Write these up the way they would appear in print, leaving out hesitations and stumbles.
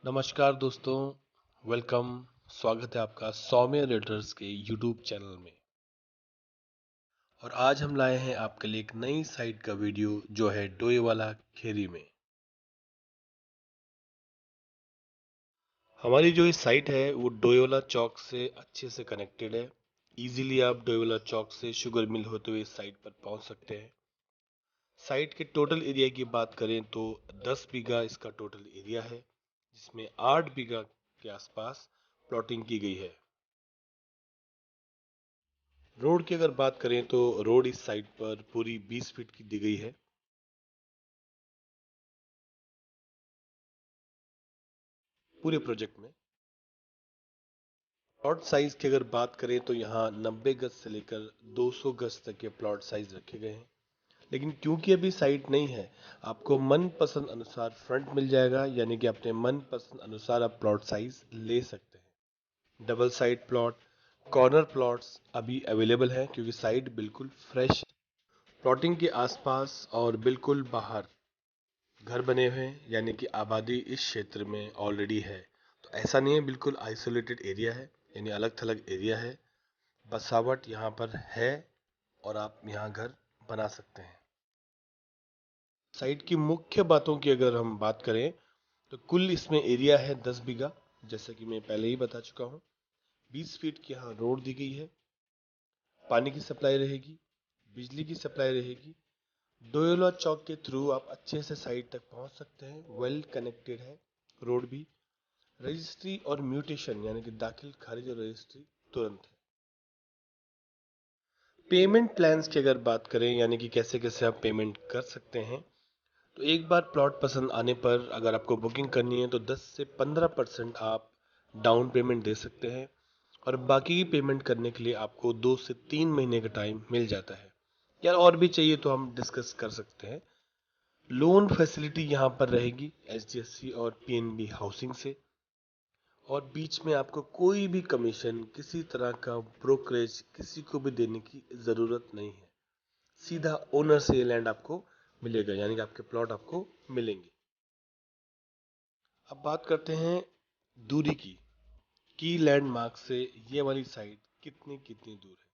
नमस्कार दोस्तों, वेलकम। स्वागत है आपका सौम्य रेटर्स के यूट्यूब चैनल में। और आज हम लाए हैं आपके लिए एक नई साइट का वीडियो जो है डोईवाला खेरी में। हमारी जो ये साइट है वो डोईवाला चौक से अच्छे से कनेक्टेड है। इजीली आप डोईवाला चौक से शुगर मिल होते हुए इस साइट पर पहुंच सकते हैं। साइट के टोटल एरिया की बात करें तो 10 बीघा इसका टोटल एरिया है, जिसमें 8 बीघा के आसपास प्लॉटिंग की गई है। रोड की अगर बात करें तो रोड इस साइड पर पूरी 20 फीट की दी गई है। पूरे प्रोजेक्ट में प्लॉट साइज की अगर बात करें तो यहाँ 90 गज से लेकर 200 गज तक के प्लॉट साइज रखे गए हैं। लेकिन क्योंकि अभी साइट नहीं है, आपको मन पसंद अनुसार फ्रंट मिल जाएगा, यानी कि अपने मन पसंद अनुसार आप प्लॉट साइज ले सकते हैं। Double side plot, corner plots अभी अवेलेबल हैं क्योंकि साइट बिल्कुल फ्रेश। प्लॉटिंग के आसपास और बिल्कुल बाहर घर बने हुए हैं, यानी कि आबादी इस क्षेत्र में ऑलरेडी है। तो ऐसा नहीं है, बिल्कुल आइसोलेटेड एरिया है, यानी अलग थलग एरिया है। बसावट यहाँ पर है और आप यहाँ घर बना सकते हैं। साइट की मुख्य बातों की अगर हम बात करें तो कुल इसमें एरिया है 10 बीघा, जैसा कि मैं पहले ही बता चुका हूँ। 20 फीट की यहाँ रोड दी गई है, पानी की सप्लाई रहेगी, बिजली की सप्लाई रहेगी। डोयोला चौक के थ्रू आप अच्छे से साइट तक पहुंच सकते हैं। वेल कनेक्टेड है रोड भी। रजिस्ट्री और म्यूटेशन यानी कि दाखिल खारिज और रजिस्ट्री तुरंत है। पेमेंट प्लान्स की अगर बात करें, यानी कि कैसे कैसे आप पेमेंट कर सकते हैं, तो एक बार प्लॉट पसंद आने पर अगर आपको बुकिंग करनी है तो 10 से 15% आप डाउन पेमेंट दे सकते हैं और बाकी की पेमेंट करने के लिए आपको 2 से 3 महीने का टाइम मिल जाता है। यार और भी चाहिए तो हम डिस्कस कर सकते हैं। लोन फैसिलिटी यहाँ पर रहेगी एचडीएफसी और पीएनबी हाउसिंग से, और बीच में आपको कोई भी कमीशन, किसी तरह का ब्रोकरेज किसी को भी देने की जरूरत नहीं है। सीधा ओनर से ये लैंड आपको मिलेगा, यानी कि आपके प्लॉट आपको मिलेंगे। अब बात करते हैं दूरी की लैंडमार्क से ये वाली साइट कितनी दूर है।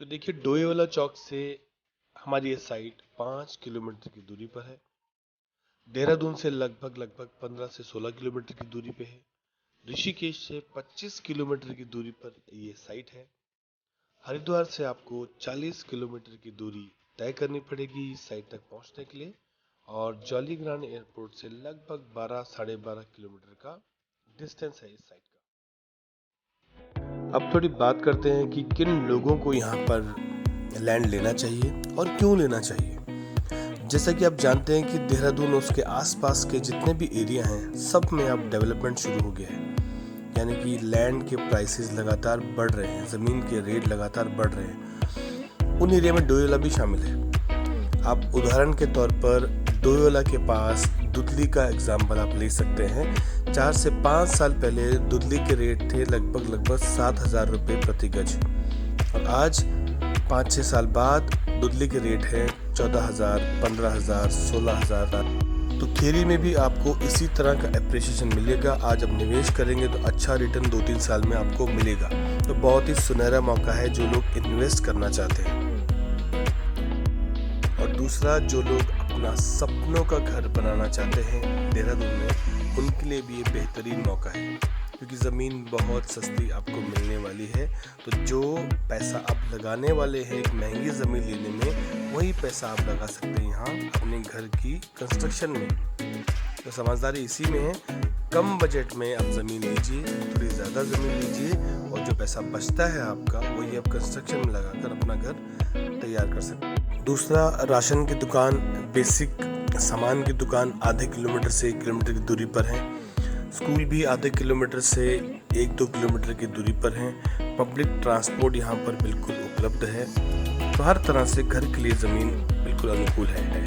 तो देखिए, डोईवाला चौक से हमारी ये साइट 5 किलोमीटर की दूरी पर है। देहरादून से लगभग 15 से 16 किलोमीटर की दूरी पे है। ऋषिकेश से 25 किलोमीटर की दूरी पर ये साइट है। हरिद्वार से आपको 40 किलोमीटर की दूरी तय करनी पड़ेगी इस साइट तक पहुंचने के लिए, और जॉलीग्रांट एयरपोर्ट से लगभग 12 साढ़े 12 किलोमीटर का डिस्टेंस है इस साइट का। अब थोड़ी बात करते हैं कि किन लोगों को यहाँ पर लैंड लेना चाहिए और क्यों लेना चाहिए। जैसा कि आप जानते हैं कि देहरादून और उसके आसपास के जितने भी एरिया हैं, सब में अब डेवलपमेंट शुरू हो गया है, यानी कि लैंड के प्राइसेस लगातार बढ़ रहे हैं, ज़मीन के रेट लगातार बढ़ रहे हैं। उन एरिया में डोईवाला भी शामिल है। आप उदाहरण के तौर पर डोईवाला के पास दुधली का एग्जाम्पल आप ले सकते हैं। 4 से 5 साल पहले दुधली के रेट थे लगभग 7,000 रुपये प्रति गज, और आज 5-6 साल बाद दुधली के रेट है 14,000, 15,000, 16,000। तो खेरी में भी आपको इसी तरह का एप्रिसिएशन मिलेगा। आज आप निवेश करेंगे तो अच्छा रिटर्न 2-3 साल में आपको मिलेगा। तो बहुत ही सुनहरा मौका है जो लोग इन्वेस्ट करना चाहते हैं। और दूसरा, जो लोग अपना सपनों का घर बनाना चाहते हैं देहरादून में, उनके लिए भी ये बेहतरीन मौका है, क्योंकि ज़मीन बहुत सस्ती आपको मिलने वाली है। तो जो पैसा आप लगाने वाले हैं एक महंगी ज़मीन लेने में, वही पैसा आप लगा सकते हैं यहाँ अपने घर की कंस्ट्रक्शन में। तो समझदारी इसी में है, कम बजट में आप ज़मीन लीजिए, थोड़ी ज़्यादा ज़मीन लीजिए, और जो पैसा बचता है आपका वही आप कंस्ट्रक्शन में लगाकर अपना घर तैयार कर सकते हैं। दूसरा, राशन की दुकान, बेसिक सामान की दुकान आधे किलोमीटर से 1 किलोमीटर की दूरी पर है। स्कूल भी आधे किलोमीटर से 1-2 किलोमीटर की दूरी पर है। पब्लिक ट्रांसपोर्ट यहाँ पर बिल्कुल उपलब्ध है। तो हर तरह से घर के लिए ज़मीन बिल्कुल अनुकूल है।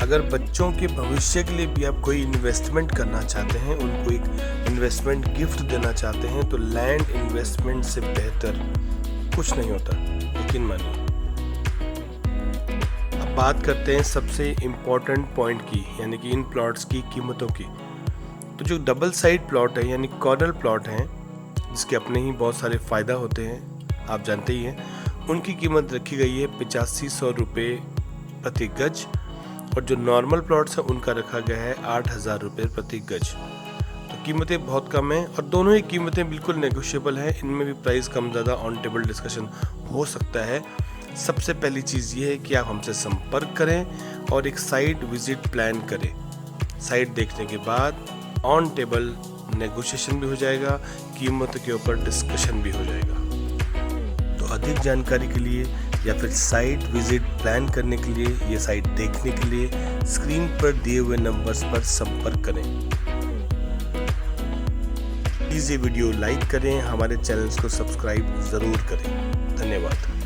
अगर बच्चों के भविष्य के लिए भी आप कोई इन्वेस्टमेंट करना चाहते हैं, उनको एक इन्वेस्टमेंट गिफ्ट देना चाहते हैं, तो लैंड इन्वेस्टमेंट से बेहतर कुछ नहीं होता, यकीन मानिए। अब बात करते हैं सबसे इम्पोर्टेंट पॉइंट की, यानी कि इन प्लॉट्स की कीमतों की। तो जो डबल साइड प्लॉट है यानी कॉर्नर प्लॉट हैं, जिसके अपने ही बहुत सारे फ़ायदा होते हैं, आप जानते ही हैं, उनकी कीमत रखी गई है 8500 रुपये प्रति गज, और जो नॉर्मल प्लॉट्स हैं उनका रखा गया है 8000 रुपये प्रति गज। तो कीमतें बहुत कम हैं और दोनों ही कीमतें बिल्कुल नेगोशिएबल हैं। इनमें भी प्राइस कम ज़्यादा ऑन टेबल डिस्कशन हो सकता है। सबसे पहली चीज़ ये है कि आप हमसे संपर्क करें और एक साइट विजिट प्लान करें। साइट देखने के बाद ऑन टेबल नेगोशिएशन भी हो जाएगा, कीमत के ऊपर डिस्कशन भी हो जाएगा। तो अधिक जानकारी के लिए या फिर साइट विजिट प्लान करने के लिए, ये साइट देखने के लिए स्क्रीन पर दिए हुए नंबर्स पर संपर्क करें। प्लीज़ ये वीडियो लाइक करें, हमारे चैनल्स को सब्सक्राइब ज़रूर करें। धन्यवाद।